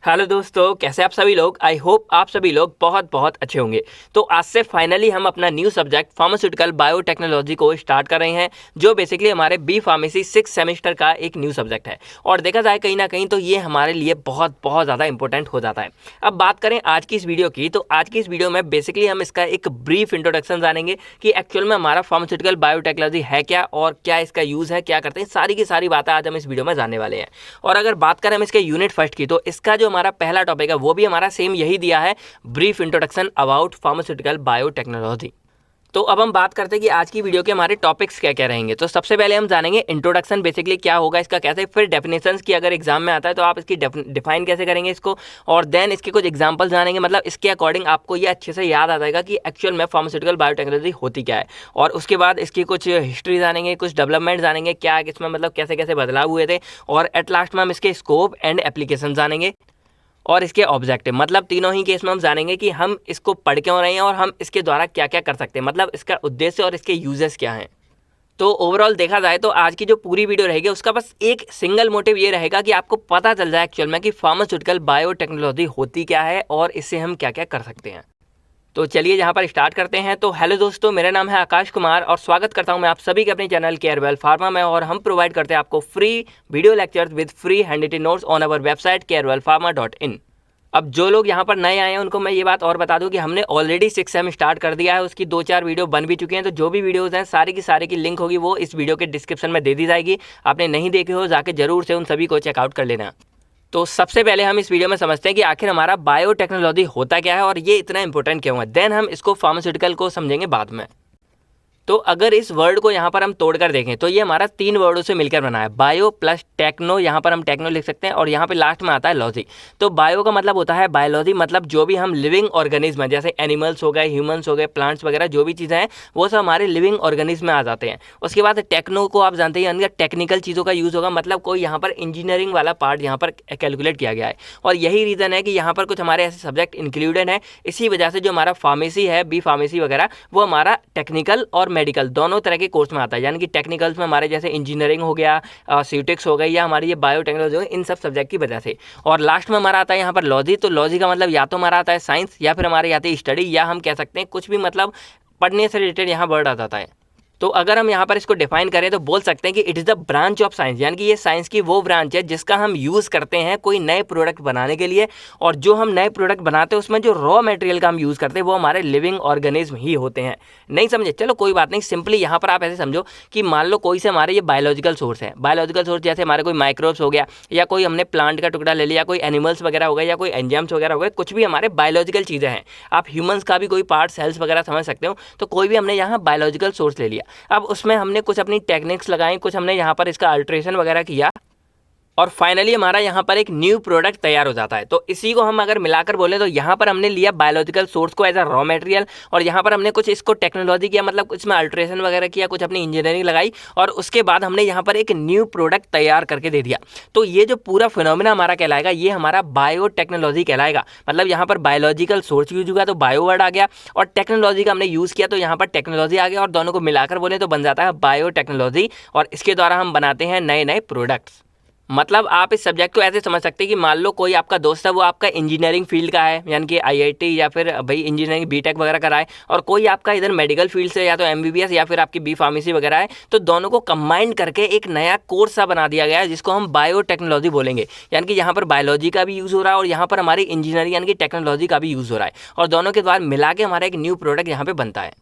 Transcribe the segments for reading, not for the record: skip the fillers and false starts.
Hello दोस्तों, कैसे आप सभी लोग। आई होप आप सभी लोग बहुत बहुत अच्छे होंगे। तो आज से फाइनली हम अपना न्यू सब्जेक्ट फार्मास्यूटिकल बायोटेक्नोलॉजी को स्टार्ट कर रहे हैं, जो बेसिकली हमारे बी फार्मेसी 6 सेमेस्टर का एक न्यू सब्जेक्ट है। और देखा जाए कहीं ना कहीं तो ये हमारे लिए बहुत बहुत ज़्यादा इंपॉर्टेंट हो जाता है। अब बात करें आज की इस वीडियो की, तो आज की इस वीडियो में बेसिकली हम इसका एक ब्रीफ इंट्रोडक्शन जानेंगे कि एक्चुअल में हमारा फार्मास्यूटिकल बायोटेक्नोलॉजी है क्या और क्या इसका यूज़ है, क्या करते हैं, सारी की सारी बातें आज हम इस वीडियो में जानने वाले हैं। और अगर बात करें हम इसके यूनिट फर्स्ट की, तो इसका जो हमारा पहला टॉपिक है वो भी हमारा सेम यही दिया है, brief introduction about pharmaceutical biotechnology. तो अब हम बात करते हैं कि आज की वीडियो के हमारे टॉपिक्स क्या क्या रहेंगे। तो सबसे पहले हम जानेंगे इंट्रोडक्शन बेसिकली क्या होगा इसका, कैसे, फिर डेफिनेशंस की अगर एग्जाम में आता है तो आप इसकी डिफाइन कैसे करेंगे इसको, और देन इसके कुछ एग्जांपल जानेंगे। मतलब इसके अकॉर्डिंग आपको ये अच्छे से याद आ जाएगा कि एक्चुअल में फार्मास्यूटिकल बायोटेक्नोलॉजी होती क्या है। और उसके बाद इसकी कुछ हिस्ट्री जानेंगे, कुछ डेवलपमेंट जानेंगे, क्या इसमें मतलब कैसे कैसे बदलाव हुए थे, और एट लास्ट में हम इसके स्कोप एंड एप्लीकेशन जानेंगे और इसके ऑब्जेक्टिव। मतलब तीनों ही केस में हम जानेंगे कि हम इसको पढ़ क्यों रहे हैं और हम इसके द्वारा क्या क्या कर सकते हैं, मतलब इसका उद्देश्य और इसके यूजेस क्या हैं। तो ओवरऑल देखा जाए तो आज की जो पूरी वीडियो रहेगी उसका बस एक सिंगल मोटिव ये रहेगा कि आपको पता चल जाए एक्चुअल में कि फार्मास्यूटिकल बायोटेक्नोलॉजी होती क्या है और इससे हम क्या क्या कर सकते हैं। तो चलिए यहाँ पर स्टार्ट करते हैं। तो हेलो दोस्तों, मेरा नाम है आकाश कुमार और स्वागत करता हूँ मैं आप सभी के अपने चैनल केयरवेल फार्मा में। और हम प्रोवाइड करते हैं आपको free video lectures with free hand written notes on our website carewellpharma.in। अब जो लोग यहाँ पर नए आए हैं उनको मैं ये बात और बता दूं कि हमने ऑलरेडी 6 सेम स्टार्ट कर दिया है, उसकी 2-4 वीडियो बन भी चुकी हैं। तो जो भी वीडियोस हैं सारी की सारी की लिंक होगी वो इस वीडियो के डिस्क्रिप्शन में दे दी जाएगी। आपने नहीं देखे हो जाके जरूर से उन सभी को चेकआउट कर लेना। तो सबसे पहले हम इस वीडियो में समझते हैं कि आखिर हमारा बायोटेक्नोलॉजी होता क्या है और ये इतना इंपॉर्टेंट क्यों है। देन हम इसको फार्मास्यूटिकल को समझेंगे बाद में। तो अगर इस वर्ड को यहाँ पर हम तोड़कर देखें तो ये हमारा 3 वर्डों से मिलकर बना है, बायो प्लस टेक्नो। यहाँ पर हम टेक्नो लिख सकते हैं और यहाँ पे लास्ट में आता है लॉजी। तो बायो का मतलब होता है बायोलॉजी, मतलब जो भी हम लिविंग ऑर्गेनिज्म है, जैसे एनिमल्स हो गए, ह्यूमंस हो गए, प्लांट्स वगैरह जो भी चीज़ें हैं वो सब हमारे लिविंग ऑर्गेनिज्म में आ जाते हैं। उसके बाद टेक्नो को आप जानते हैं अंदर टेक्निकल चीज़ों का यूज़ होगा, मतलब कोई यहाँ पर इंजीनियरिंग वाला पार्ट यहाँ पर कैलकुलेट किया गया है। और यही रीज़न है कि यहाँ पर कुछ हमारे ऐसे सब्जेक्ट इंक्लूडेड हैं। इसी वजह से जो हमारा फार्मेसी है, बी फार्मेसी वगैरह, वो हमारा टेक्निकल और मेडिकल दोनों तरह के कोर्स में आता है। यानी कि टेक्निकल्स में हमारे जैसे इंजीनियरिंग हो गया, स्यूटिक्स हो गई, या हमारी ये बायोटेक्नोलॉजी हो गई, इन सब सब्जेक्ट की वजह से। और लास्ट में हमारा आता है यहाँ पर लॉजी। तो लॉजी का मतलब या तो हमारा आता है साइंस, या फिर हमारे आती है स्टडी, या हम कह सकते हैं कुछ भी, मतलब पढ़ने से रिलेटेड यहाँ वर्ड आ जाता है। तो अगर हम यहाँ पर इसको डिफाइन करें तो बोल सकते हैं कि it is the branch of science, यानी कि ये साइंस की वो ब्रांच है जिसका हम यूज़ करते हैं कोई नए प्रोडक्ट बनाने के लिए। और जो हम नए प्रोडक्ट बनाते हैं उसमें जो रॉ मटेरियल का हम यूज़ करते हैं वो हमारे लिविंग ऑर्गेनिज्म ही होते हैं। नहीं समझे? चलो कोई बात नहीं, सिंपली यहाँ पर आप ऐसे समझो कि मान लो कोई से हमारे ये बायोलॉजिकल सोर्स है। बायोलॉजिकल सोर्स जैसे हमारे कोई माइक्रोब्स हो गया, या कोई हमने प्लांट का टुकड़ा ले लिया, कोई एनिमल्स वगैरह हो गए, या कोई एंजाइम्स वगैरह हो गए, कुछ भी हमारे बायोलॉजिकल चीज़ें हैं। आप ह्यूमंस का भी कोई पार्ट, सेल्स वगैरह समझ सकते हो। तो कोई भी हमने यहाँ बायोलॉजिकल सोर्स ले लिया। अब उसमें हमने कुछ अपनी टेक्निक्स लगाई, कुछ हमने यहाँ पर इसका अल्ट्रेशन वगैरह किया, और फाइनली हमारा यहाँ पर एक न्यू प्रोडक्ट तैयार हो जाता है। तो इसी को हम अगर मिलाकर बोले तो यहाँ पर हमने लिया बायोलॉजिकल सोर्स को एज अ रॉ मटेरियल, और यहाँ पर हमने कुछ इसको टेक्नोलॉजी किया, मतलब इसमें अल्ट्रेशन वगैरह किया, कुछ अपनी इंजीनियरिंग लगाई, और उसके बाद हमने यहाँ पर एक न्यू प्रोडक्ट तैयार करके दे दिया। तो ये जो पूरा फिनोमिना हमारा कहलाएगा, ये हमारा बायोटेक्नोलॉजी कहलाएगा। मतलब यहाँ पर बायोलॉजिकल सोर्स यूज हुआ तो बायो वर्ड आ गया, और टेक्नोलॉजी का हमने यूज़ किया तो यहाँ पर टेक्नोलॉजी आ गया, और दोनों को मिलाकर बोले तो बन जाता है बायोटेक्नोलॉजी। और इसके द्वारा हम बनाते हैं नए नए प्रोडक्ट्स। मतलब आप इस सब्जेक्ट को ऐसे समझ सकते हैं कि मान लो कोई आपका दोस्त है, वो आपका इंजीनियरिंग फील्ड का है, यानी कि आईआईटी या फिर भाई इंजीनियरिंग बीटेक वगैरह करा है, और कोई आपका इधर मेडिकल फील्ड से या तो एमबीबीएस या फिर आपकी बी फार्मेसी वगैरह है। तो दोनों को कंबाइन करके एक नया कोर्स सा बना दिया गया है जिसको हम बायोटेक्नोलॉजी बोलेंगे। यानी कि यहाँ पर बायोलॉजी का भी यूज़ हो रहा है और यहाँ पर हमारी इंजीनियरिंग यानी कि टेक्नोलॉजी का भी यूज़ हो रहा है, और दोनों के द्वारा मिला के हमारा एक न्यू प्रोडक्ट यहाँ पर बनता है।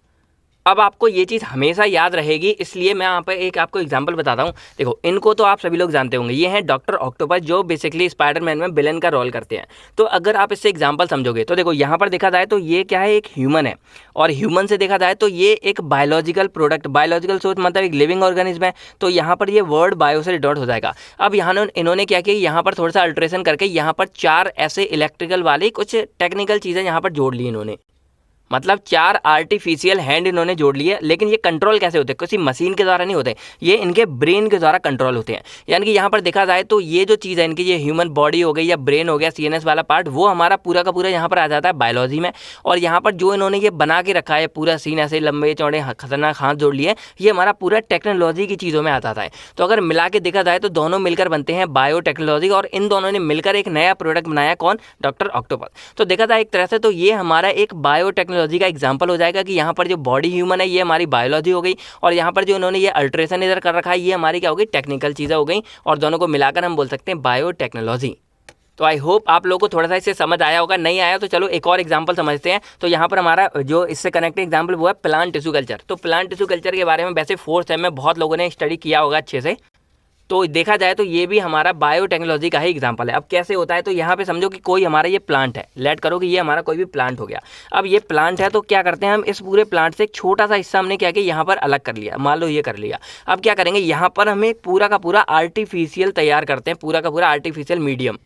अब आपको ये चीज़ हमेशा याद रहेगी, इसलिए मैं यहाँ पर एक आपको एग्जांपल बताता हूँ। देखो, इनको तो आप सभी लोग जानते होंगे, ये हैं डॉक्टर ऑक्टोपस, जो बेसिकली स्पाइडरमैन में विलेन का रोल करते हैं। तो अगर आप इससे एग्जांपल समझोगे तो देखो यहाँ पर देखा जाए तो ये क्या है, एक ह्यूमन है, और ह्यूमन से देखा जाए तो ये एक बायोलॉजिकल प्रोडक्ट, बायोलॉजिकल सोर्स मतलब एक लिविंग ऑर्गेनिज्म है। तो यहाँ पर ये वर्ड बायो से डॉट हो जाएगा। अब यहाँ इन्होंने क्या किया, यहाँ पर थोड़ा सा अल्ट्रेशन करके यहाँ पर 4 ऐसे इलेक्ट्रिकल वाली कुछ टेक्निकल चीज़ें यहाँ पर जोड़ ली इन्होंने। मतलब 4 आर्टिफिशियल हैंड इन्होंने जोड़ लिए, लेकिन ये कंट्रोल कैसे होते हैं? किसी मशीन के द्वारा नहीं होते, ये इनके ब्रेन के द्वारा कंट्रोल होते हैं। यानी कि यहाँ पर देखा जाए तो ये जो चीज़ है इनकी, ये ह्यूमन बॉडी हो गई या ब्रेन हो गया, सीएनएस वाला पार्ट, वो हमारा पूरा का पूरा यहाँ पर आ जाता है बायोलॉजी में। और यहाँ पर जो इन्होंने ये बना के रखा है पूरा सीन, ऐसे लंबे चौड़े खतरनाक हाथ जोड़ लिए, ये हमारा पूरा टेक्नोलॉजी की चीज़ों में आ जाता है। तो अगर मिला के देखा जाए तो दोनों मिलकर बनते हैं बायोटेक्नोलॉजी, और इन दोनों ने मिलकर एक नया प्रोडक्ट बनाया, कौन? Doctor octopus. तो देखा जाए एक तरह से तो ये हमारा एक बायोटेक्नोलॉजी का एग्जाम्पल हो जाएगा कि यहाँ पर जो बॉडी ह्यूमन है ये हमारी बायोलॉजी हो गई, और यहाँ पर जो इन्होंने ये अल्ट्रेशन इधर कर रखा है ये हमारी क्या हो गई? टेक्निकल चीज़ें हो गई, और दोनों को मिलाकर हम बोल सकते हैं बायोटेक्नोलॉजी। तो आई होप आप लोगों को थोड़ा सा इससे समझ आया होगा। नहीं आया तो चलो एक और एग्जांपल समझते हैं। तो यहाँ पर हमारा जो इससे कनेक्टेड एग्जांपल वो है प्लांट टिश्यू कल्चर। तो प्लांट टिश्यू कल्चर के बारे में वैसे 4th सेम में बहुत लोगों ने स्टडी किया होगा अच्छे से। तो देखा जाए तो ये भी हमारा बायोटेक्नोलॉजी का ही एग्जांपल है। अब कैसे होता है? तो यहाँ पे समझो कि कोई हमारा ये प्लांट है, लेट करो कि ये हमारा कोई भी प्लांट हो गया। अब ये प्लांट है तो क्या करते हैं हम, इस पूरे प्लांट से एक छोटा सा हिस्सा हमने क्या किया, यहाँ पर अलग कर लिया, मान लो ये कर लिया। अब क्या करेंगे, यहाँ पर हमें पूरा का पूरा आर्टिफिशियल तैयार करते हैं, पूरा का पूरा आर्टिफिशियल मीडियम।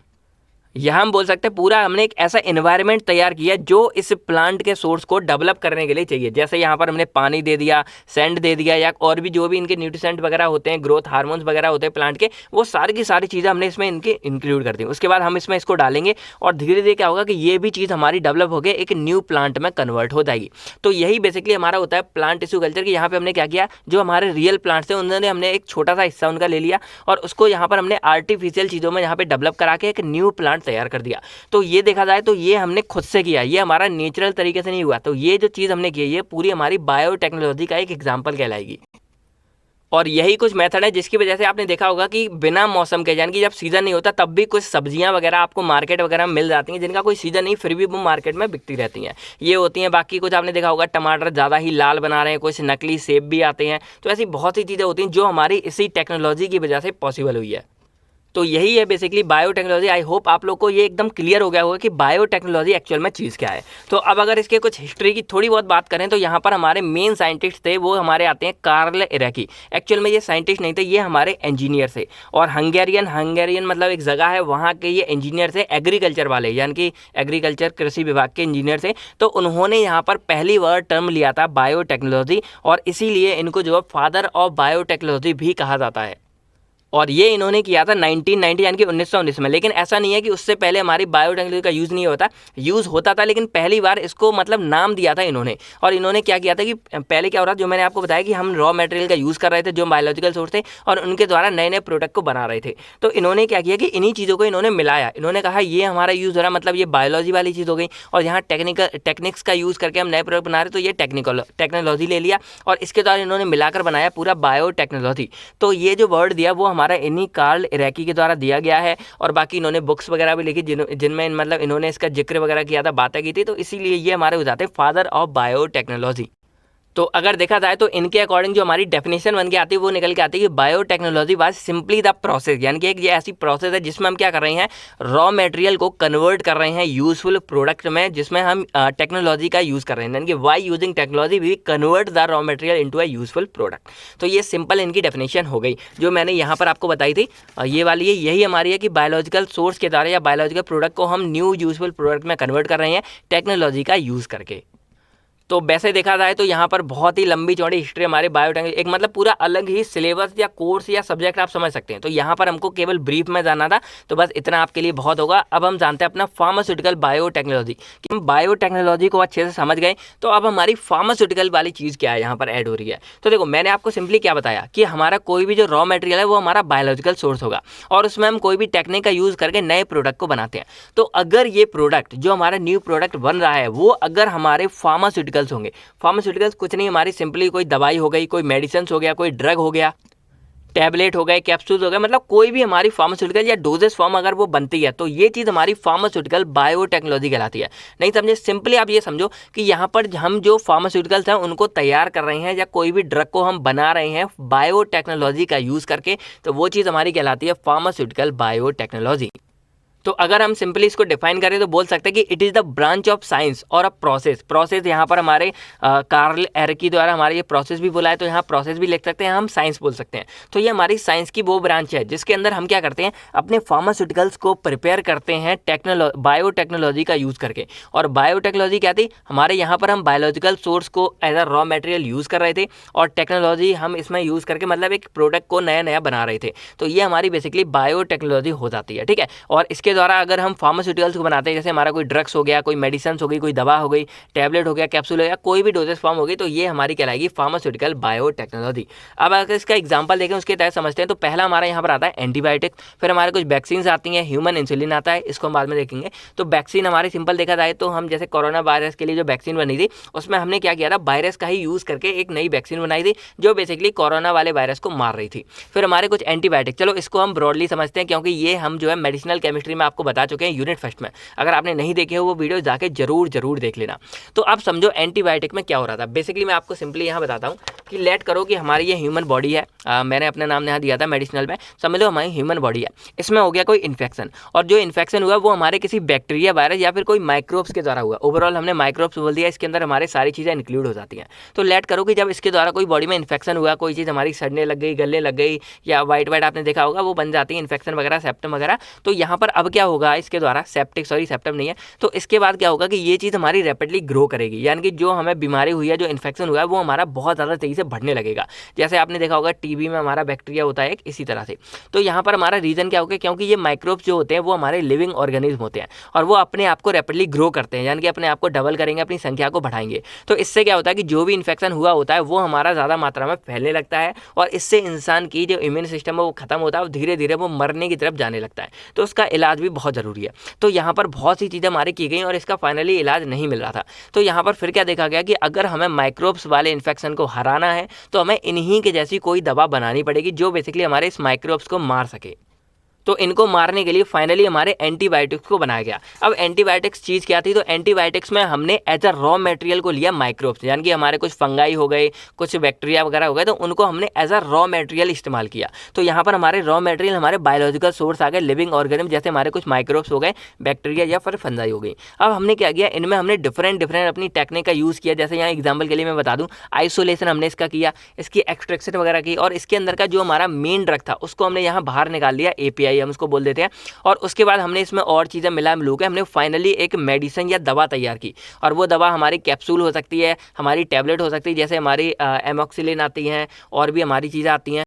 यहाँ हम बोल सकते हैं पूरा हमने एक ऐसा एनवायरनमेंट तैयार किया जो इस प्लांट के सोर्स को डेवलप करने के लिए चाहिए। जैसे यहाँ पर हमने पानी दे दिया, सैंड दे दिया, या और भी जो भी इनके न्यूट्रिएंट वगैरह होते हैं, ग्रोथ हार्मोन्स वगैरह होते हैं प्लांट के, वो सारी की सारी चीज़ें हमने इसमें इनके इंक्लूड कर दी। उसके बाद हम इसमें इसको डालेंगे और धीरे धीरे क्या होगा कि ये भी चीज़ हमारी डेवलप होकर एक न्यू प्लांट में कन्वर्ट हो जाएगी। तो यही बेसिकली हमारा होता है प्लांट टिश्यू कल्चर की। यहाँ पे हमने क्या किया, जो हमारे रियल प्लांट्स थे उन्होंने हमने एक छोटा सा हिस्सा उनका ले लिया और उसको यहाँ पर हमने आर्टिफिशियल चीज़ों में यहाँ पे डेवलप करा के एक न्यू प्लांट तैयार कर दिया। तो ये देखा जाए तो ये हमने खुद से किया, ये हमारा नेचुरल तरीके से नहीं हुआ। तो ये जो चीज़ हमने की है ये पूरी हमारी बायोटेक्नोलॉजी का एक एग्जाम्पल कहलाएगी। और यही कुछ मेथड है जिसकी वजह से आपने देखा होगा कि बिना मौसम के, यानी कि जब सीज़न नहीं होता तब भी कुछ सब्जियां वगैरह आपको मार्केट वगैरह में मिल जाती हैं जिनका कोई सीज़न नहीं, फिर भी वो मार्केट में बिकती रहती हैं, ये होती हैं। बाकी कुछ आपने देखा होगा टमाटर ज़्यादा ही लाल बना रहे हैं, कुछ नकली सेब भी आते हैं। तो ऐसी बहुत सी चीज़ें होती हैं जो हमारी इसी टेक्नोलॉजी की वजह से पॉसिबल हुई है। तो यही है बेसिकली बायोटेक्नोलॉजी। आई होप आप लोग को ये एकदम क्लियर हो गया होगा कि बायोटेक्नोलॉजी एक्चुअल में चीज़ क्या है। तो अब अगर इसके कुछ हिस्ट्री की थोड़ी बहुत बात करें तो यहाँ पर हमारे मेन साइंटिस्ट थे, वो हमारे आते हैं कार्ल इरैकी। एक्चुअल में ये साइंटिस्ट नहीं थे, ये हमारे इंजीनियर थे। और हंगेरियन मतलब एक जगह है, वहाँ के ये इंजीनियर थे, एग्रीकल्चर वाले, यानी कि एग्रीकल्चर कृषि विभाग के इंजीनियर थे। तो उन्होंने यहाँ पर पहली बार टर्म लिया था बायोटेक्नोलॉजी, और इसीलिए इनको जो है फादर ऑफ बायोटेक्नोलॉजी भी कहा जाता है। और ये इन्होंने किया था 1990 यानी कि 1919 में। लेकिन ऐसा नहीं है कि उससे पहले हमारी बायोटेक्नोलॉजी का यूज़ होता था, लेकिन पहली बार इसको मतलब नाम दिया था इन्होंने। और इन्होंने क्या किया था कि पहले क्या हो रहा था, जो मैंने आपको बताया कि हम रॉ मटेरियल का यूज़ कर रहे थे जो बायोलॉजिकल सोर्स थे, और उनके द्वारा नए नए प्रोडक्ट को बना रहे थे। तो इन्होंने क्या किया कि इन्हीं चीज़ों को इन्होंने मिलाया। इन्होंने कहा ये हमारा यूज़ हो रहा है, मतलब ये बायोलॉजी वाली चीज़ हो गई, और यहाँ टेक्निक्स का यूज़ करके हम नए प्रोडक्ट बना रहे, तो ये टेक्नोलॉजी ले लिया और इसके द्वारा इन्होंने मिलाकर बनाया पूरा बायोटेक्नोलॉजी। तो ये जो वर्ड दिया वो हमारा इन्हीं कार्ल इरैकी के द्वारा दिया गया है। और बाकी इन्होंने बुक्स वगैरह भी लिखी जिनमें मतलब इन्होंने इसका जिक्र वगैरह किया था, बातें की थी। तो इसीलिए ये हमारे हो जाते हैं फादर ऑफ बायोटेक्नोलॉजी। तो अगर देखा जाए तो इनके अकॉर्डिंग जो हमारी डेफिनेशन बन के आती है वो निकल के आती है कि biotechnology was simply the process, यानी कि एक ये ऐसी प्रोसेस है जिसमें हम क्या कर रहे हैं, रॉ मटेरियल को कन्वर्ट कर रहे हैं यूजफुल प्रोडक्ट में, जिसमें हम टेक्नोलॉजी का यूज़ कर रहे हैं। यानी कि by using technology we convert the raw material into a useful product. तो ये सिंपल इनकी डेफिनेशन हो गई जो मैंने यहाँ पर आपको बताई थी। ये वाली है, यही हमारी है कि बायोलॉजिकल सोर्स के द्वारा या बायोलॉजिकल प्रोडक्ट को हम न्यू यूजफुल प्रोडक्ट में कन्वर्ट कर रहे हैं टेक्नोलॉजी का यूज़ करके। तो वैसे देखा जाए तो यहाँ पर बहुत ही लंबी चौड़ी हिस्ट्री हमारे बायोटेक्नोलॉजी, एक मतलब पूरा अलग ही सिलेबस या कोर्स या सब्जेक्ट आप समझ सकते हैं। तो यहाँ पर हमको केवल ब्रीफ में जाना था, तो बस इतना आपके लिए बहुत होगा। अब हम जानते हैं अपना फार्मास्यूटिकल बायोटेक्नोलॉजी, कि हम बायोटेक्नोलॉजी को अच्छे से समझ गए। तो अब हमारी फार्मास्यूटिकल वाली चीज़ क्या है यहाँ पर ऐड हो रही है। तो देखो मैंने आपको सिंपली क्या बताया कि हमारा कोई भी जो रॉ मटेरियल है वो हमारा बायोलॉजिकल सोर्स होगा, और उसमें हम कोई भी टेक्निक का यूज़ करके नए प्रोडक्ट को बनाते हैं। तो अगर ये प्रोडक्ट जो हमारा न्यू प्रोडक्ट बन रहा है वो अगर हमारे फार्मास्यूटिकल्स होंगे, फार्मास्यूटिकल्स कुछ नहीं, हमारी सिंपली कोई दवाई हो गई, कोई मेडिसिन हो गया, कोई ड्रग हो गया, टैबलेट हो गए, कैप्सूल्स हो गए, मतलब कोई भी हमारी फार्मास्यूटिकल या डोजेस फॉर्म अगर वो बनती है तो ये चीज़ हमारी फार्मास्यूटिकल बायोटेक्नोलॉजी कहलाती है। नहीं समझे? सिंपली आप ये समझो कि यहाँ पर हम जो फार्मास्यूटिकल्स हैं उनको तैयार कर रहे हैं या कोई भी ड्रग को हम बना रहे हैं बायोटेक्नोलॉजी का यूज़ करके, तो वो चीज़ हमारी कहलाती है फार्मास्यूटिकल बायोटेक्नोलॉजी। तो अगर हम सिंपली इसको डिफाइन करें तो बोल सकते हैं कि it is the branch of science और अ प्रोसेस यहाँ पर हमारे कार्ल एरकी द्वारा हमारे ये प्रोसेस भी बोला है, तो यहाँ प्रोसेस भी लिख सकते हैं, हम साइंस बोल सकते हैं। तो ये हमारी साइंस की वो ब्रांच है जिसके अंदर हम क्या करते हैं, अपने फार्मास्यूटिकल्स को प्रिपेयर करते हैं बायोटेक्नोलॉजी का यूज़ करके। और बायोटेक्नोलॉजी क्या थी, हमारे यहाँ पर हम बायोलॉजिकल सोर्स को as a raw material use कर रहे थे और टेक्नोलॉजी हम इसमें यूज़ करके मतलब एक प्रोडक्ट को नया नया बना रहे थे। तो ये हमारी बेसिकली बायोटेक्नोलॉजी हो जाती है, ठीक है। और इसके द्वारा अगर हम फार्मास्यूटिकल्स को बनाते हैं, जैसे हमारा कोई ड्रग्स हो गया, कोई मेडिसिन हो गई, कोई दवा हो गई, टैबलेट हो गया, कैप्सूल हो गया, कोई भी डोजेस फॉर्म हो गई, तो ये हमारी कहलाएगी फार्मास्यूटिकल बायोटेक्नोलॉजी। अब अगर इसका एग्जांपल देखें उसके तहत समझते हैं, तो पहला हमारा यहाँ पर आता है एंटीबायोटिक, फिर हमारे कुछ वैक्सीन आती हैं, ह्यूमन इंसुलिन आता है, इसको हम बाद में देखेंगे। तो वैक्सीन हमारे सिंपल देखा जाए तो हम जैसे कोरोना वायरस के लिए जो वैक्सीन बनी थी उसमें हमने क्या किया था, वायरस का ही यूज़ करके एक नई वैक्सीन बनाई थी जो बेसिकली कोरोना वाले वायरस को मार रही थी। फिर हमारे कुछ एंटीबायोटिक, चलो इसको हम ब्रॉडली समझते हैं क्योंकि ये हम जो है मेडिसिनल केमिस्ट्री में आपको बता चुके हैं यूनिट फर्स्ट में। अगर आपने नहीं देखे हो वो वीडियो जाके जरूर देख लेना। तो अब समझो एंटीबायोटिक में क्या हो रहा था। बेसिकली मैं आपको सिंपली यहाँ बताता हूँ कि लेट करो कि हमारी ये ह्यूमन बॉडी है, मैंने अपना नाम यहाँ दिया था मेडिसिनल में, समझ लो हमारी ह्यूमन बॉडी है, इसमें हो गया कोई इन्फेक्शन, और जो इन्फेक्शन हुआ वो हमारे किसी बैक्टीरिया, वायरस या फिर कोई माइक्रोब्स के द्वारा हुआ। ओवरऑल हमने माइक्रोब्स बोल दिया, इसके अंदर हमारे सारी चीज़ें इंक्लूड हो जाती हैं। तो लेट करो कि जब इसके द्वारा कोई बॉडी में इन्फेक्शन हुआ, कोई चीज़ हमारी सड़ने लग गई, गलने लग गई, या वाइट आपने देखा होगा वो बन जाती है इन्फेक्शन वगैरह, सेप्टम वगैरह। तो यहाँ पर अब क्या होगा इसके द्वारा, सेप्टम नहीं है, तो इसके बाद क्या होगा कि ये चीज़ हमारी रैपिडली ग्रो करेगी, यानी कि जो हमें बीमारी हुई है, जो इन्फेक्शन हुआ है, वो हमारा बहुत ज़्यादा तेज़ी से बढ़ने लगेगा। जैसे आपने देखा होगा टीबी में हमारा बैक्टीरिया होता है इसी तरह से। तो यहाँ पर हमारा रीज़न क्या होगा, क्योंकि ये माइक्रोब्स जो होते हैं वो हमारे लिविंग ऑर्गेनिज्म होते हैं और वो अपने आप को रैपिडली ग्रो करते हैं, यानी कि अपने आप को डबल करेंगे, अपनी संख्या को बढ़ाएंगे। तो इससे क्या होता है कि जो भी इन्फेक्शन हुआ होता है वो हमारा ज़्यादा मात्रा में फैलने लगता है और इससे इंसान की जो इम्यून सिस्टम है वो खत्म होता है और धीरे धीरे वो मरने की तरफ जाने लगता है। तो उसका इलाज भी बहुत ज़रूरी है। तो यहाँ पर बहुत सी चीज़ें हमारी की गई और इसका फाइनली इलाज नहीं मिल रहा था। तो यहाँ पर फिर क्या देखा गया कि अगर हमें माइक्रोब्स वाले इन्फेक्शन को हराना है तो हमें इन्हीं के जैसी कोई दवा बनानी पड़ेगी जो बेसिकली हमारे इस माइक्रोब्स को मार सके। तो इनको मारने के लिए फाइनली हमारे एंटीबायोटिक्स को बनाया गया। अब एंटीबायोटिक्स चीज़ क्या थी, तो एंटीबायोटिक्स में हमने एज अ रॉ मटेरियल को लिया माइक्रोब्स, यानी कि हमारे कुछ फंगाई हो गए, कुछ बैक्टीरिया वगैरह हो गए, तो उनको हमने एज अ रॉ मटेरियल इस्तेमाल किया। तो यहाँ पर हमारे रॉ मटेरियल हमारे बायोलॉजिकल सोर्स आ गए, लिविंग ऑर्गेनिज्म, जैसे हमारे कुछ माइक्रोब्स हो गए, बैक्टीरिया या फिर फंगाई हो गई। अब हमने क्या किया, इनमें हमने डिफरेंट अपनी टेक्निक का यूज़ किया। जैसे यहाँ एग्जाम्पल के लिए मैं बता दूँ, आइसोलेशन हमने इसका किया, इसकी एक्सट्रैक्शन वगैरह की, और इसके अंदर का जो हमारा मेन ड्रग था उसको हमने यहाँ बाहर निकाल लिया, API हम उसको बोल देते हैं। और उसके बाद हमने इसमें और चीज़ें मिलू के हमने फाइनली एक मेडिसिन या दवा तैयार की। और वो दवा हमारी कैप्सूल हो सकती है, हमारी टैबलेट हो सकती है, जैसे हमारी एमोक्सिलिन आती हैं और भी हमारी चीज़ें आती हैं,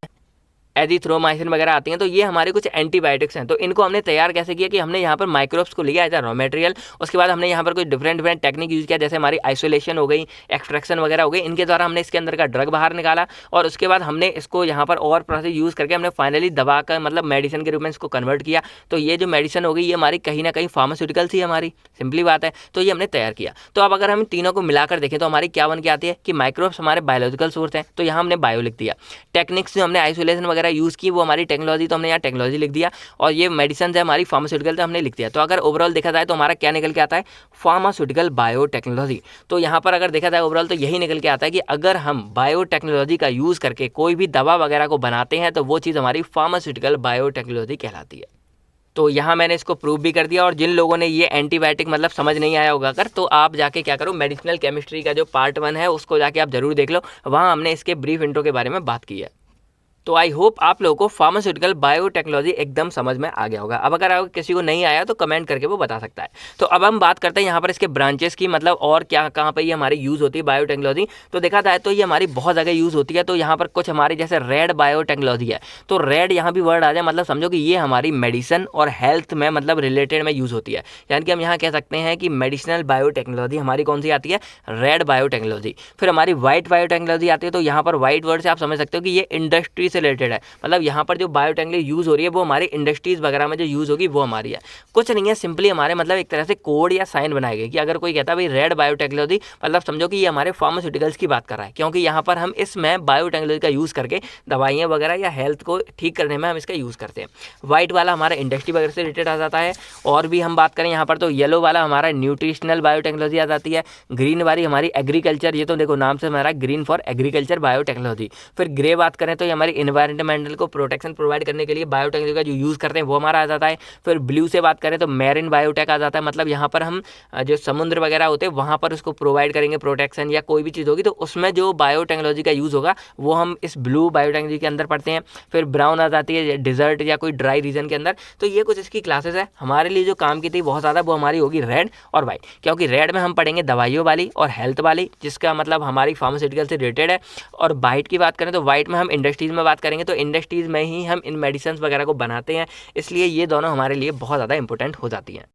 एजिथ्रोमाइसिन वगैरह आती हैं। तो ये हमारे कुछ एंटीबायोटिक्स हैं। तो इनको हमने तैयार कैसे किया कि हमने यहाँ पर माइक्रोब्स को लिया एज अ रॉ मटेरियल, उसके बाद हमने यहाँ पर कुछ डिफरेंट टेक्निक यूज़ किया, जैसे हमारी आइसोलेशन हो गई, एक्सट्रैक्शन वगैरह हो गई, इनके द्वारा हमने इसके अंदर का ड्रग बाहर निकाला और उसके बाद हमने इसको यहाँ पर और प्रोसेस यूज़ करके हमने फाइनली दवा का मतलब मेडिसिन के रूप में इसको कन्वर्ट किया। तो ये जो मेडिसिन हो गई ये हमारी कहीं ना कहीं फार्मास्यूटिकल्स ही हमारी, सिंपली बात है। तो ये हमने तैयार किया। तो अब अगर हम तीनों को मिलाकर देखें तो हमारी क्या बन के आती है कि माइक्रोब्स हमारे बायोलॉजिकल सोर्स हैं, तो यहाँ हमने बायो लिख दिया। टेक्निक्स जो हमने आइसोलेशन वगैरह यूज़ की वो हमारी टेक्नोलॉजी, तो हमने यहाँ टेक्नोलॉजी लिख दिया, और ये मेडिसिन है हमारी फार्मास्यूटिकल, तो हमने लिख दिया। तो अगर ओवरऑल देखा जाए तो हमारा क्या निकल के आता है, फार्मास्यूटिकल बायोटेक्नोलॉजी। तो यहाँ पर अगर देखा जाए ओवरऑल तो यही निकल के आता है कि अगर हम बायोटेक्नोलॉजी का यूज़ करके कोई भी दवा वगैरह को बनाते हैं तो वो चीज़ हमारी फार्मास्यूटिकल बायोटेक्नोलॉजी कहलाती है। तो यहाँ मैंने इसको प्रूव भी कर दिया। और जिन लोगों ने ये एंटीबायोटिक मतलब समझ नहीं आया होगा अगर, तो आप जाके क्या करो, मेडिसिनल केमिस्ट्री का जो पार्ट 1 है उसको जाके आप जरूर देख लो, वहाँ हमने इसके ब्रीफ इंट्रो के बारे में बात की है। तो आई होप आप लोगों को फार्मास्यूटिकल बायोटेक्नोलॉजी एकदम समझ में आ गया होगा। अब अगर आप किसी को नहीं आया तो कमेंट करके वो बता सकता है। तो अब हम बात करते हैं यहाँ पर इसके ब्रांचेस की, मतलब और क्या कहाँ पे ये हमारी यूज़ होती है बायोटेक्नोलॉजी। तो देखा जाए तो ये हमारी बहुत जगह यूज़ होती है। तो यहाँ पर कुछ हमारी जैसे रेड बायोटेक्नोलॉजी है, तो रेड यहाँ भी वर्ड आ जाए मतलब समझो कि ये हमारी मेडिसिन और हेल्थ में मतलब रिलेटेड में यूज़ होती है। यानी कि हम यहाँ कह सकते हैं कि मेडिसिनल बायोटेक्नोलॉजी हमारी कौन सी आती है, रेड बायोटेक्नोलॉजी। फिर हमारी वाइट बायोटेक्नोलॉजी आती है। तो यहाँ पर वाइट वर्ड से आप समझ सकते हो कि ये इंडस्ट्री से रिलेटेड है, मतलब यहाँ पर जो बायोटेक्नोलॉजी यूज़ हो रही है वो हमारी इंडस्ट्रीज़ वगैरह में जो यूज़ होगी वो हमारी है। कुछ नहीं है, सिंपली हमारे मतलब एक तरह से कोड या साइन बनाए गए कि अगर कोई कहता है भाई रेड बायोटेक्नोलॉजी, मतलब समझो कि ये हमारे फार्मास्यूटिकल्स की बात कर रहा है, क्योंकि यहाँ पर हम इसमें बायोटेक्नोलॉजी का यूज़ करके दवाइयाँ वगैरह या हेल्थ को ठीक करने में हम इसका यूज़ करते हैं। वाइट वाला हमारा इंडस्ट्री वगैरह से रिलेटेड आ जाता है। और भी हम बात करें यहाँ पर तो येलो वाला हमारा न्यूट्रिशनल बायोटेक्नोलॉजी आ जाती है। ग्रीन वाली हमारी एग्रीकल्चर, ये तो देखो नाम से हमारा ग्रीन फॉर एग्रीकल्चर बायोटेक्नोलॉजी। फिर ग्रे बात करें तो ये हमारी इन्वायरमेंटल को प्रोटेक्शन प्रोवाइड करने के लिए बायोटेक्नोलॉजी का जो यूज़ करते हैं वो हमारा आ जाता है। फिर ब्लू से बात करें तो मैरिन बायोटेक आ जाता है, मतलब यहाँ पर हम जो समुद्र वगैरह होते हैं वहाँ पर उसको प्रोवाइड करेंगे प्रोटेक्शन या कोई भी चीज़ होगी तो उसमें जो बायोटेक्नोलॉजी का यूज़ होगा वो हम इस ब्लू बायोटेक्नोलॉजी के अंदर पढ़ते हैं। फिर ब्राउन आ जाती है डिजर्ट या कोई ड्राई रीजन के अंदर। तो ये कुछ इसकी क्लासेस है। हमारे लिए जो काम की थी बहुत ज़्यादा वो हमारी होगी रेड और वाइट, क्योंकि रेड में हम पढ़ेंगे दवाइयों वाली और हेल्थ वाली, जिसका मतलब हमारी फार्मास्यूटिकल से रिलेटेड है। और वाइट की बात करें तो वाइट में हम इंडस्ट्रीज़ में बात करेंगे, तो इंडस्ट्रीज़ में ही हम इन मेडिसिन वगैरह को बनाते हैं, इसलिए ये दोनों हमारे लिए बहुत ज़्यादा इंपॉर्टेंट हो जाती हैं।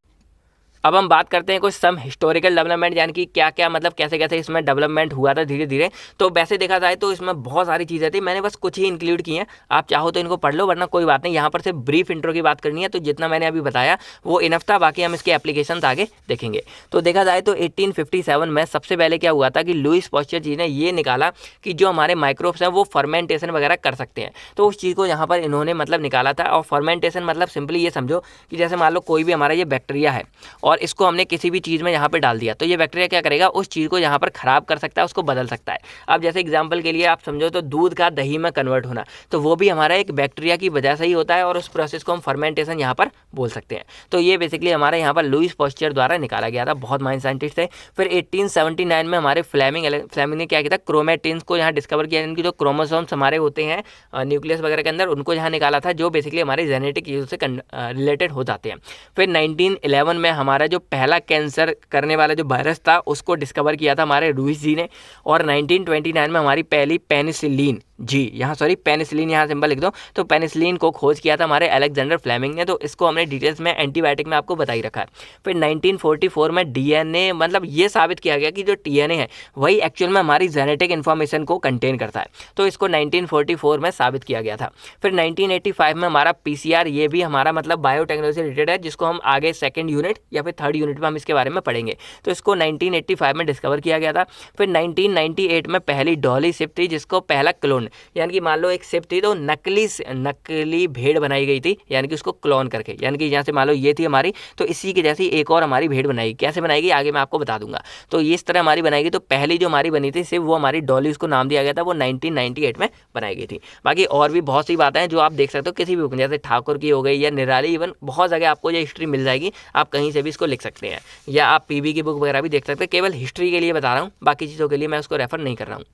अब हम बात करते हैं कुछ सम हिस्टोरिकल डेवलपमेंट, यानी कि क्या क्या मतलब कैसे कैसे इसमें डेवलपमेंट हुआ था धीरे धीरे। तो वैसे देखा जाए तो इसमें बहुत सारी चीज़ें थी, मैंने बस कुछ ही इंक्लूड की हैं। आप चाहो तो इनको पढ़ लो, वरना कोई बात नहीं। यहाँ पर सिर्फ ब्रीफ इंट्रो की बात करनी है, तो जितना मैंने अभी बताया वो इनफ था, बाकी हम इसके एप्लीकेशन आगे देखेंगे। तो देखा जाए तो 1857 में सबसे पहले क्या हुआ था कि लुईस पास्चर जी ने ये निकाला कि जो हमारे माइक्रोब्स हैं वो फर्मेंटेशन वगैरह कर सकते हैं। तो उस चीज़ को यहाँ पर इन्होंने मतलब निकाला था। और फर्मेंटेशन मतलब सिंपली ये समझो कि जैसे मान लो कोई भी हमारा ये बैक्टीरिया है और इसको हमने किसी भी चीज़ में यहाँ पे डाल दिया, तो ये बैक्टीरिया क्या करेगा, उस चीज़ को यहाँ पर खराब कर सकता है, उसको बदल सकता है। अब जैसे एग्जांपल के लिए आप समझो तो दूध का दही में कन्वर्ट होना, तो वो भी हमारा एक बैक्टीरिया की वजह से ही होता है और उस प्रोसेस को हम फर्मेंटेशन यहाँ पर बोल सकते हैं। तो ये बेसिकली हमारे यहाँ पर लुईस पास्चर द्वारा निकाला गया था, बहुत माइंड साइंटिस्ट थे। फिर 1879 में हमारे फ्लेमिंग ने क्या किया था, क्रोमेटिन्स को यहाँ डिस्कवर किया, इनकी जो क्रोमोसोम्स हमारे होते हैं न्यूक्लियस वगैरह के अंदर, उनको यहाँ निकाला था, जो बेसिकली हमारे जेनेटिक यूज से रिलेटेड हो जाते हैं। फिर 1911 में हमारा जो पहला कैंसर करने वाला जो वायरस था उसको डिस्कवर किया था हमारे लुईस जी ने। और 1929 में हमारी पहली पेनिसिलिन पेनिसिलिन यहाँ सिंबल लिख दो, तो पेनिसिलिन को खोज किया था हमारे अलेक्जेंडर फ्लेमिंग ने। तो इसको हमने डिटेल्स में एंटीबायोटिक में आपको बताई रखा है। फिर 1944 में डीएनए, मतलब ये साबित किया गया कि जो डीएनए है वही एक्चुअल में हमारी जेनेटिक इन्फॉर्मेशन को कंटेन करता है, तो इसको 1944 में साबित किया गया था। फिर 1985 में हमारा पीसीआर, ये भी हमारा मतलब बायोटेक्नोलॉजी से रिलेटेड है, जिसको हम आगे सेकंड यूनिट या फिर थर्ड यूनिट में हम इसके बारे में पढ़ेंगे। तो इसको 1985 में डिस्कवर किया गया था। फिर 1998 में पहली डॉली शिप थी, जिसको पहला क्लोन, यानी कि मान लो एक शिप थी तो नकली भेड़ बनाई गई थी, यानी कि उसको क्लोन करके, यानी कि यहाँ से मान लो ये थी हमारी, तो इसी की जैसी एक और हमारी भेड़ बनाई। कैसे बनाएगी आगे मैं आपको बता दूंगा। तो ये इस तरह हमारी बनाएगी। तो पहली जो हमारी बनी थी शिप, वो हमारी डॉली, उसको नाम दिया गया था, वो 1998 में बनाई गई थी। बाकी और भी बहुत सी बातें हैं जो आप देख सकते हो किसी भी बुक, जैसे ठाकुर की हो गई या निराली, इवन बहुत जगह आपको ये हिस्ट्री मिल जाएगी, आप कहीं से भी इसको लिख सकते हैं, या आप पीबी की बुक वगैरह भी देख सकते हैं। केवल हिस्ट्री के लिए बता रहा हूँ, बाकी चीज़ों के लिए मैं उसको रेफर नहीं कर रहा हूँ।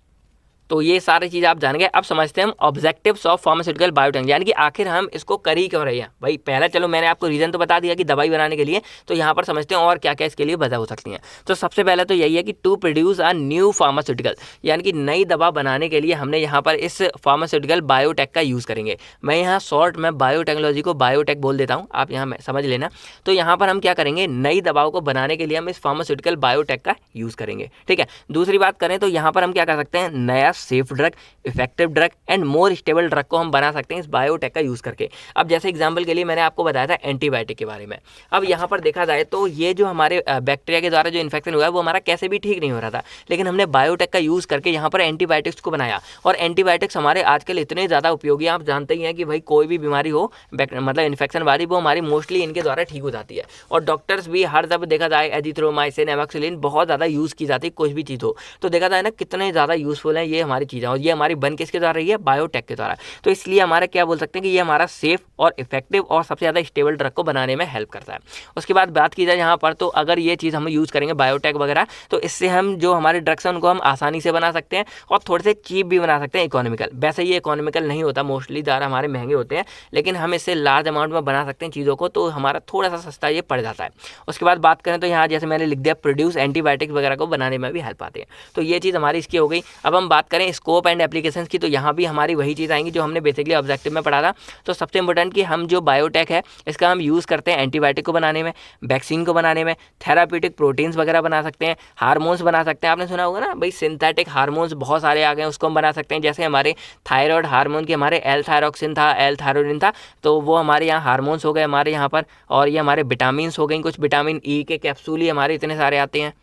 तो ये सारी चीज़ आप जान गए। अब समझते हैं हम ऑब्जेक्टिव्स ऑफ फार्मास्यूटिकल बायोटेक, यानी कि आखिर हम इसको कर ही क्यों रहे हैं। भाई पहला चलो मैंने आपको रीज़न तो बता दिया कि दवाई बनाने के लिए, तो यहाँ पर समझते हैं और क्या क्या इसके लिए वजह हो सकती हैं। तो सबसे पहले तो यही है कि to produce a new pharmaceutical, यानी कि नई दवा बनाने के लिए हमने यहाँ पर इस फार्मास्यूटिकल बायोटेक का यूज़ करेंगे। मैं यहाँ शॉर्ट में बायोटेक्नोलॉजी को बायोटेक बोल देता हूँ, आप यहाँ समझ लेना। तो यहाँ पर हम क्या करेंगे, नई दवाओं को बनाने के लिए हम इस फार्मास्यूटिकल बायोटेक का यूज़ करेंगे, ठीक है। दूसरी बात करें तो यहाँ पर हम क्या कर सकते हैं, नया safe drug, effective drug and more stable drug को हम बना सकते हैं इस बायोटेक का यूज़ करके। अब जैसे एग्जांपल के लिए मैंने आपको बताया था एंटीबायोटिक के बारे में। अब यहाँ पर देखा जाए तो ये जो हमारे बैक्टीरिया के द्वारा जो इन्फेक्शन हुआ है वो हमारा कैसे भी ठीक नहीं हो रहा था, लेकिन हमने बायोटेक का यूज़ करके यहाँ पर एंटीबायोटिक्स को बनाया। और एंटीबायोटिक्स हमारे आजकल इतने ज़्यादा उपयोगी हैं, आप जानते ही हैं कि भाई कोई भी बीमारी हो मतलब इन्फेक्शन वाली, वो हमारी मोस्टली इनके द्वारा ठीक हो जाती है। और डॉक्टर्स भी हर जब देखा जाए एजिथ्रोमाइसिन, एमोक्सिलिन बहुत ज़्यादा यूज़ की जाती है, कुछ भी चीज़ हो। तो देखा जाए ना कितने ज़्यादा यूज़फुल है ये हमारी चीज़ें, और ये हमारी बन किसके द्वारा रही है, बायोटेक के द्वारा। तो इसलिए हमारा क्या बोल सकते हैं कि ये हमारा सेफ और इफेक्टिव और सबसे ज़्यादा स्टेबल ड्रग को बनाने में हेल्प करता है। उसके बाद बात की जाए यहाँ पर, तो अगर ये चीज़ हम यूज़ करेंगे बायोटेक वगैरह, तो इससे हम जो हमारे ड्रग्स हैं उनको हम आसानी से बना सकते हैं और थोड़े से चीप भी बना सकते हैं, इकोनॉमिकल। वैसे ये इकोनॉमिकल नहीं होता, मोस्टली ज़्यादा हमारे महंगे होते हैं, लेकिन हम इससे लार्ज अमाउंट में बना सकते हैं चीज़ों को, तो हमारा थोड़ा सा सस्ता ये पड़ जाता है। उसके बाद बात करें तो यहाँ जैसे मैंने लिख दिया प्रोड्यूस एंटीबायोटिक्स वगैरह को बनाने में भी हेल्प आते हैं। तो ये चीज़ हमारी इसकी हो गई। अब हम बात करें स्कोप एंड एप्लीकेशंस की, तो यहाँ भी हमारी वही चीज़ आएंगी जो हमने बेसिकली ऑब्जेक्टिव में पढ़ा था। तो सबसे इंपॉर्टेंट कि हम जो बायोटेक है इसका हम यूज़ करते हैं एंटीबायोटिक को बनाने में, वैक्सीन को बनाने में, थेराप्यूटिक प्रोटीन्स वगैरह बना सकते हैं, हार्मोन्स बना सकते हैं। आपने सुना होगा ना भाई सिंथेटिक हार्मोन्स बहुत सारे आ गए, उसको हम बना सकते हैं। जैसे हमारे थायराइड हार्मोन के हमारे एल थायरोक्सिन था, एल थायरोडिन था, तो वो हमारे यहाँ हार्मोन्स हो गए हमारे यहाँ पर। और ये हमारे विटामिन्स हो गई, कुछ विटामिन ई के कैप्सूल ही हमारे इतने सारे आते हैं।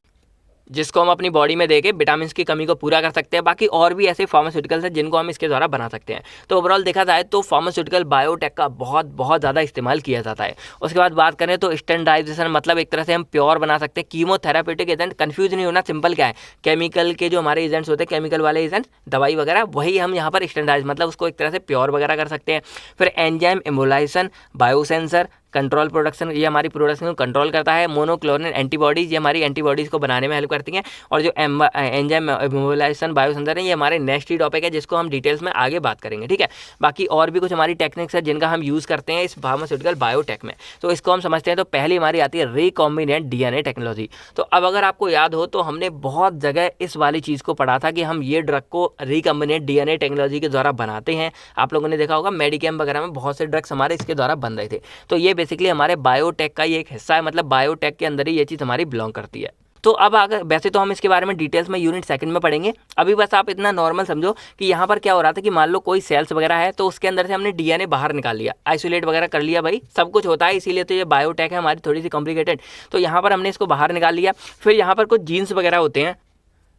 जिसको हम अपनी बॉडी में देके विटामिन की कमी को पूरा कर सकते हैं। बाकी और भी ऐसे फार्मास्यूटिकल्स हैं जिनको हम इसके द्वारा बना सकते हैं। तो ओवरऑल देखा जाए तो फार्मास्यूटिकल बायोटेक का बहुत ज़्यादा इस्तेमाल किया जाता है। उसके बाद बात करें तो स्टैंडर्डाइजेशन, मतलब एक तरह से हम प्योर बना सकते हैं। कीमोथेरापेटिक एजेंट, कंफ्यूज नहीं होना, सिंपल क्या है, केमिकल के जो हमारे एजेंट्स होते हैं, केमिकल वाले एजेंट, दवाई वगैरह, वही हम यहाँ पर स्टैंडर्डाइज मतलब उसको एक तरह से प्योर वगैरह कर सकते हैं। फिर एंजाइम इमोलाइजेशन, बायोसेंसर, कंट्रोल प्रोडक्शन, ये हमारी प्रोडक्शन को कंट्रोल करता है। मोनोक्लोनल एंटीबॉडीज, ये हमारी एंटीबॉडीज़ को बनाने में हेल्प करती हैं। और जो एंजाइम इमोलाइजेशन, बायोसेंसर है, ये हमारे नेक्स्ट ही टॉपिक है जिसको हम डिटेल्स में आगे बात करेंगे, ठीक है। बाकी और भी कुछ हमारी टेक्निक्स है जिनका हम यूज़ करते हैं इस फार्मास्यूटिकल बायोटेक में, तो इसको हम समझते हैं। तो पहली हमारी आती है रिकॉम्बिनेंट डीएनए टेक्नोलॉजी। तो अब अगर आपको याद हो तो हमने बहुत जगह इस वाली चीज़ को पढ़ा था कि हम ये ड्रग को रिकॉम्बिनेंट डीएनए टेक्नोलॉजी के द्वारा बनाते हैं। आप लोगों ने देखा होगा मेडिकेम वगैरह में बहुत से ड्रग्स हमारे इसके द्वारा बन रहे थे। तो ये बेसिकली हमारे बायोटेक का ही एक हिस्सा है, मतलब बायोटेक के अंदर ही ये चीज़ हमारी बिलोंग करती है। तो अब अगर वैसे तो हम इसके बारे में डिटेल्स में यूनिट सेकंड में पढ़ेंगे, अभी बस आप इतना नॉर्मल समझो कि यहाँ पर क्या हो रहा था कि मान लो कोई सेल्स वगैरह है तो उसके अंदर से हमने डीएनए बाहर निकाल लिया, आइसोलेट वगैरह कर लिया, भाई सब कुछ होता है, इसीलिए तो ये बायोटेक है हमारी थोड़ी सी कॉम्प्लिकेटेड। तो यहाँ पर हमने इसको बाहर निकाल लिया। फिर यहाँ पर कुछ जीन्स वगैरह होते हैं।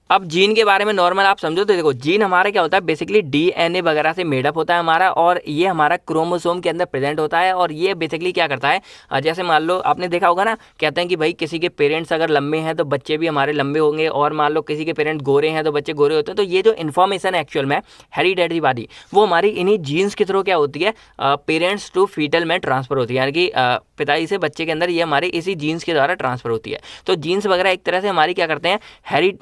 अब जीन के बारे में नॉर्मल आप समझो तो देखो, जीन हमारा क्या होता है, बेसिकली डीएनए वगैरह से मेडअप होता है हमारा, और ये हमारा क्रोमोसोम के अंदर प्रेजेंट होता है। और ये बेसिकली क्या करता है, जैसे मान लो आपने देखा होगा ना, कहते हैं कि भाई किसी के पेरेंट्स अगर लंबे हैं तो बच्चे भी हमारे लंबे होंगे, और मान लो किसी के पेरेंट्स गोरे हैं तो बच्चे गोरे होते हैं। तो ये जो इन्फॉर्मेशन है एक्चुअल में हेरिडेटरी वाली, वो हमारी इन्हीं जीन्स के थ्रू क्या होती है, पेरेंट्स टू फीटल में ट्रांसफर होती है, यानी कि पिताजी से बच्चे के अंदर ये हमारे इसी जीन्स के द्वारा ट्रांसफर होती है। तो जीन्स वगैरह एक तरह से हमारी क्या करते हैं,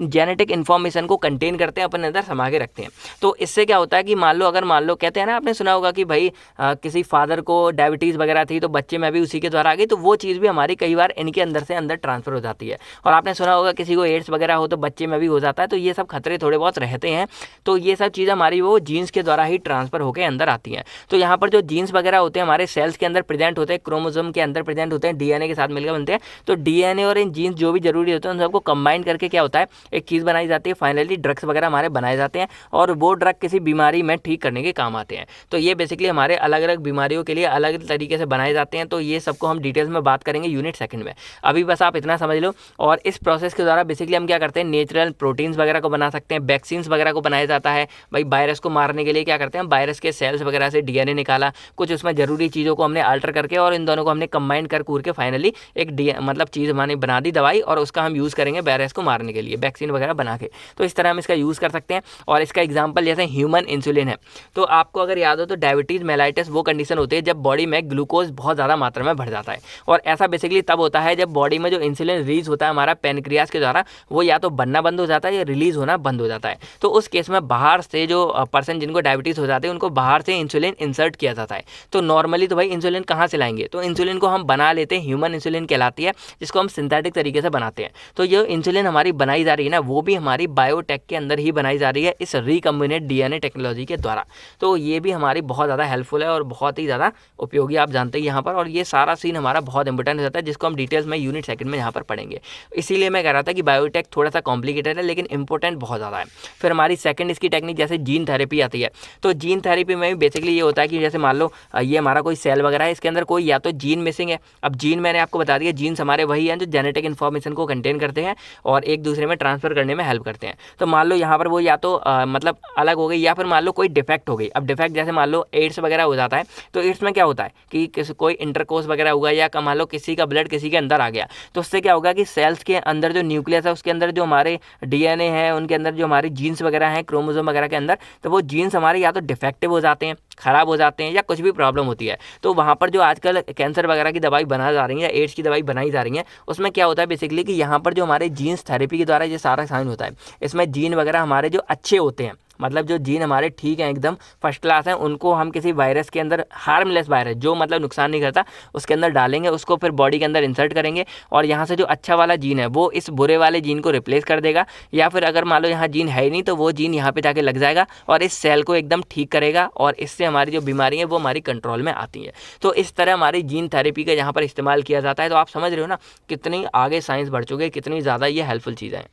जेनेटिक इन्फॉर्मेशन को कंटेन करते हैं, अपने अंदर समा के रखते हैं। तो इससे क्या होता है कि मान लो कहते हैं ना, आपने सुना होगा कि भाई किसी फादर को डायबिटीज़ वगैरह थी तो बच्चे में भी उसी के द्वारा आ गई, तो वो चीज़ भी हमारी कई बार इनके अंदर से अंदर ट्रांसफर हो जाती है। और आपने सुना होगा किसी को एड्स वगैरह हो तो बच्चे में भी हो जाता है। तो ये सब खतरे थोड़े बहुत रहते हैं। तो ये सब चीज़ें हमारी वो जीन्स के द्वारा ही ट्रांसफर होकर अंदर आती हैं। तो यहाँ पर जो जीन्स वगैरह होते हैं हमारे सेल्स के अंदर प्रेजेंट होते हैं, क्रोमोसोम के अंदर प्रेजेंट होते हैं, डीएनए के साथ मिलकर बनते हैं। तो डीएनए और इन जीन्स जो भी जरूरी होते हैं उन सबको कंबाइन करके क्या होता है, एक चीज़ बनाई जाती है। फाइनली ड्रग्स वगैरह हमारे बनाए जाते हैं, और वो ड्रग किसी बीमारी में ठीक करने के काम आते हैं। तो ये बेसिकली हमारे अलग अलग बीमारियों के लिए अलग तरीके से बनाए जाते हैं। तो ये सबको हम डिटेल्स में बात करेंगे यूनिट सेकंड में। अभी बस आप इतना समझ लो। और इस प्रोसेस के द्वारा बेसिकली हम क्या करते हैं, नेचुरल प्रोटीन्स वगैरह को बना सकते हैं, वैक्सीन्स वगैरह को बनाया जाता है। भाई वायरस को मारने के लिए क्या करते हैं, वायरस के सेल्स वगैरह से डीएनए निकाला, कुछ उसमें जरूरी चीज़ों को हमने अल्टर करके और इन दोनों को हमने कंबाइन कर कूर के फाइनली एक मतलब चीज़ हमने बना दी दवाई, और उसका हम यूज़ करेंगे वायरस को मारने के लिए वैक्सीन वगैरह बना के। तो इस तरह हम इसका यूज़ कर सकते हैं। और इसका एग्जांपल जैसे ह्यूमन इंसुलिन है। तो आपको अगर याद हो तो डायबिटीज़ मेलाइटिस वो कंडीशन होती है जब बॉडी में ग्लूकोज बहुत ज़्यादा मात्रा में बढ़ जाता है। और ऐसा बेसिकली तब होता है जब बॉडी में जो इंसुलिन रिलीज होता है हमारा पैनक्रियाज के द्वारा, वो या तो बनना बंद हो जाता है या रिलीज होना बंद हो जाता है। तो उस केस में बाहर से जो पर्सन जिनको डायबिटीज़ हो जाते हैं उनको बाहर से इंसुलिन इंसर्ट किया जाता है। तो नॉर्मली तो भाई इंसुलिन कहाँ से लाएंगे, तो इंसुलिन को हम बना लेते हैं, ह्यूमन इंसुलिन कहलाती है, जिसको हम सिंथेटिक तरीके से बनाते हैं। तो जो इंसुलिन हमारी बनाई जा रही है ना, वो भी हमारी बायोटेक के अंदर ही बनाई जा रही है इस रिकॉम्बिनेंट डीएनए टेक्नोलॉजी के द्वारा। तो ये भी हमारी बहुत ज़्यादा हेल्पफुल है और बहुत ही ज़्यादा उपयोगी, आप जानते हैं यहाँ पर। और ये सारा सीन हमारा बहुत इंपॉर्टेंट होता है, जिसको हम डिटेल्स में यूनिट सेकंड में यहाँ पर पढ़ेंगे। इसीलिए मैं कह रहा था कि बायोटेक थोड़ा सा कॉम्प्लिकेटेड है लेकिन इंपॉर्टेंट बहुत ज़्यादा है। फिर हमारी सेकंड इसकी टेक्निक जैसे जीन थेरेपी आती है। तो जीन थेरेपी में भी बेसिकली ये होता है कि जैसे मान लो ये हमारा कोई सेल वगैरह है, इसके अंदर कोई या तो जीन मिसिंग है। अब जीन मैंने आपको बता दिया, जीन्स हमारे वही हैं जो जेनेटिक इन्फॉर्मेशन को कंटेन करते हैं और एक दूसरे में ट्रांसफर करने में हेल्प करते हैं। तो मान लो यहाँ पर वो या तो मतलब अलग हो गई, या फिर मान लो कोई डिफेक्ट हो गई। अब डिफेक्ट जैसे मान लो एड्स वगैरह हो जाता है, तो एड्स में क्या होता है कि कोई इंटरकोर्स वगैरह हुआ, या मान लो किसी का ब्लड किसी के अंदर आ गया, तो उससे क्या होगा कि सेल्स के अंदर जो न्यूक्लियस है उसके अंदर जो हमारे डीएनए है, उनके अंदर जो हमारी जीन्स वगैरह हैं क्रोमोसोम वगैरह के अंदर, तो वो जीन्स हमारे या तो डिफेक्टिव हो जाते हैं, खराब हो जाते हैं, या कुछ भी प्रॉब्लम होती है। तो वहाँ पर जो आजकल कैंसर वगैरह की दवाई बना जा रही है, एड्स की दवाई बनाई जा रही है, उसमें क्या होता है बेसिकली कि यहाँ पर जो हमारे जीन्स थेरेपी के द्वारा ये सारा साइन होता है। इसमें जीन वगैरह हमारे जो अच्छे होते हैं, मतलब जो जीन हमारे ठीक हैं, एकदम फर्स्ट क्लास हैं, उनको हम किसी वायरस के अंदर, हार्मलेस वायरस जो मतलब नुकसान नहीं करता, उसके अंदर डालेंगे, उसको फिर बॉडी के अंदर इंसर्ट करेंगे, और यहाँ से जो अच्छा वाला जीन है वो इस बुरे वाले जीन को रिप्लेस कर देगा। या फिर अगर मान लो यहाँ जीन है ही नहीं, तो वो जीन यहाँ पे जाके लग जाएगा और इस सेल को एकदम ठीक करेगा, और इससे हमारी जो बीमारी है वो हमारी कंट्रोल में आती है। तो इस तरह हमारी जीन थेरेपी का यहाँ पर इस्तेमाल किया जाता है। तो आप समझ रहे हो ना कितनी आगे साइंस बढ़ चुकी है, कितनी ज़्यादा ये हेल्पफुल चीज़ें हैं।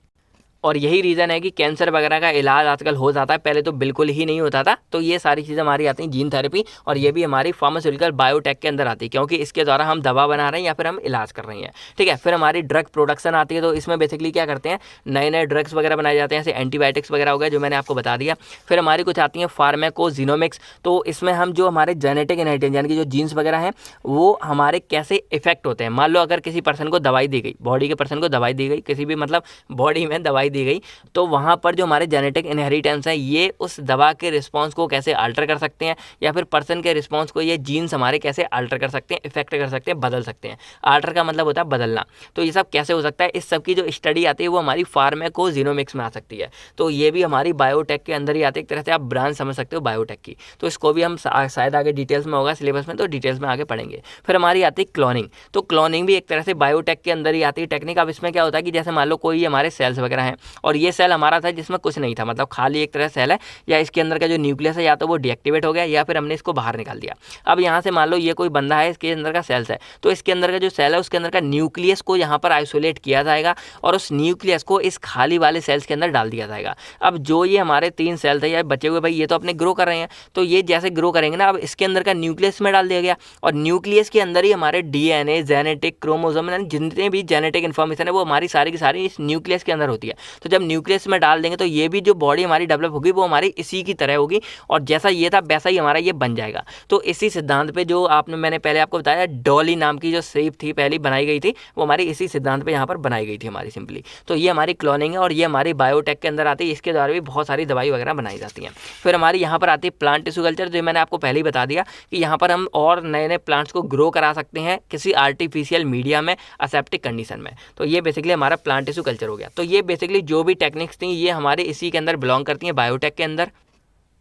और यही रीज़न है कि कैंसर वगैरह का इलाज आजकल हो जाता है, पहले तो बिल्कुल ही नहीं होता था। तो ये सारी चीज़ें हमारी आती हैं जीन थेरेपी, और ये भी हमारी फार्मास्यूटिकल बायोटेक के अंदर आती है, क्योंकि इसके द्वारा हम दवा बना रहे हैं या फिर हम इलाज कर रहे हैं। ठीक है, फिर हमारी ड्रग प्रोडक्शन आती है, तो इसमें बेसिकली क्या करते हैं, नए नए ड्रग्स वगैरह बनाए जाते हैं, जैसे एंटीबायोटिक्स वगैरह हो गया जो मैंने आपको बता दिया। फिर हमारी कुछ आती हैं फार्माकोजीनोमिक्स, तो इसमें हम जो हमारे जेनेटिक इनहेरिटेंस यानी कि जो जीन्स वगैरह हैं वो हमारे कैसे इफेक्ट होते हैं। मान लो अगर किसी पर्सन को दवाई दी गई, बॉडी के पर्सन को दवाई दी गई, किसी भी मतलब बॉडी में दवाई दी गई, तो वहाँ पर जो हमारे जेनेटिक इनहेरिटेंस है ये उस दवा के रिस्पॉन्स को कैसे अल्टर कर सकते हैं, या फिर पर्सन के रिस्पॉन्स को ये जीन्स हमारे कैसे अल्टर कर सकते हैं, इफेक्ट कर सकते हैं, बदल सकते हैं। अल्टर का मतलब होता है बदलना। तो ये सब कैसे हो सकता है, इस सब की जो स्टडी आती है वो हमारी फार्माकोजीनोमिक्स में आ सकती है। तो ये भी हमारी बायोटेक के अंदर ही आती है, एक तरह से आप ब्रांच समझ सकते हो बायोटेक की। तो इसको भी हम शायद आगे डिटेल्स में होगा सिलेबस में, तो डिटेल्स में आगे पढ़ेंगे। फिर हमारी आती है क्लोनिंग, तो क्लोनिंग भी एक तरह से बायोटेक के अंदर ही आती है टेक्निक। अब इसमें क्या होता है कि जैसे मान लो कोई हमारे सेल्स वगैरह हैं, और ये सेल हमारा था जिसमें कुछ नहीं था, मतलब खाली एक तरह सेल है, या इसके अंदर का जो न्यूक्लियस है या तो वो डीएक्टिवेट हो गया या फिर हमने इसको बाहर निकाल दिया। अब यहाँ से मान लो ये कोई बंदा है, इसके अंदर का सेल्स है, तो इसके अंदर का जो सेल है उसके अंदर का न्यूक्लियस को यहाँ पर आइसोलेट किया जाएगा, और उस न्यूक्लियस को इस खाली वाले सेल्स के अंदर डाल दिया जाएगा। अब जो ये हमारे 3 सेल थे या बचे हुए भाई, ये तो अपने ग्रो कर रहे हैं, तो ये जैसे ग्रो करेंगे ना, अब इसके अंदर का न्यूक्लियस में डाल दिया गया, और न्यूक्लियस के अंदर ही हमारे डीएनए, जेनेटिक, क्रोमोसोम, जितने भी जेनेटिक इन्फॉर्मेशन है वो हमारी सारी की सारी इस न्यूक्लियस के अंदर होती है। तो जब न्यूक्लियस में डाल देंगे तो ये भी जो बॉडी हमारी डेवलप होगी वो हमारी इसी की तरह होगी, और जैसा ये था वैसा ही हमारा ये बन जाएगा। तो इसी सिद्धांत पे जो मैंने पहले आपको बताया, डॉली नाम की जो शेप थी पहली बनाई गई थी, वो हमारी इसी सिद्धांत पे यहाँ पर बनाई गई थी हमारी सिंपली। तो ये हमारी क्लोनिंग है, और ये हमारी बायोटेक के अंदर आती है, इसके द्वारा भी बहुत सारी दवाई वगैरह बनाई जाती हैं। फिर हमारी यहाँ पर आती है प्लांट टिश्यू कल्चर, जो मैंने आपको पहले ही बता दिया कि यहाँ पर हम और नए नए प्लांट्स को ग्रो करा सकते हैं किसी आर्टिफिशियल मीडिया में, असेप्टिक कंडीशन में। तो ये बेसिकली हमारा प्लांट टिश्यू कल्चर हो गया। तो ये बेसिकली जो भी टेक्निक्स थी ये हमारे इसी के अंदर बिलोंग करती हैं, बायोटेक के अंदर,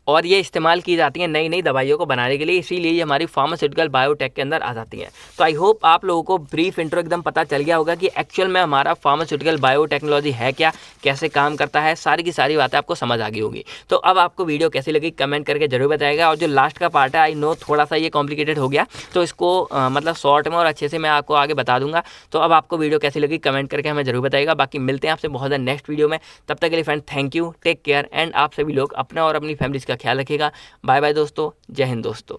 और ये इस्तेमाल की जाती हैं नई नई दवाइयों को बनाने के लिए, इसीलिए ये हमारी फार्मास्यूटिकल बायोटेक के अंदर आ जाती हैं। तो आई होप आप लोगों को ब्रीफ इंट्रो एकदम पता चल गया होगा कि एक्चुअल में हमारा फार्मास्यूटिकल बायोटेक्नोलॉजी है क्या, कैसे काम करता है, सारी की सारी बातें आपको समझ आ गई होगी। तो अब आपको वीडियो कैसी लगी कमेंट करके जरूर बताइएगा। और जो लास्ट का पार्ट है, आई नो थोड़ा सा ये कॉम्प्लिकेटेड हो गया, तो इसको मतलब शॉर्ट में और अच्छे से मैं आपको आगे बता दूंगा। तो अब आपको वीडियो कैसी लगी कमेंट करके हमें जरूर बताइएगा। बाकी मिलते हैं आपसे बहुत ज़्यादा नेक्स्ट वीडियो में, तब तक के लिए friend thank you, take care, and आप सभी लोग अपना और अपनी फैमिलीज़ का ख्याल रखिएगा। बाय बाय दोस्तों, जय हिंद दोस्तों।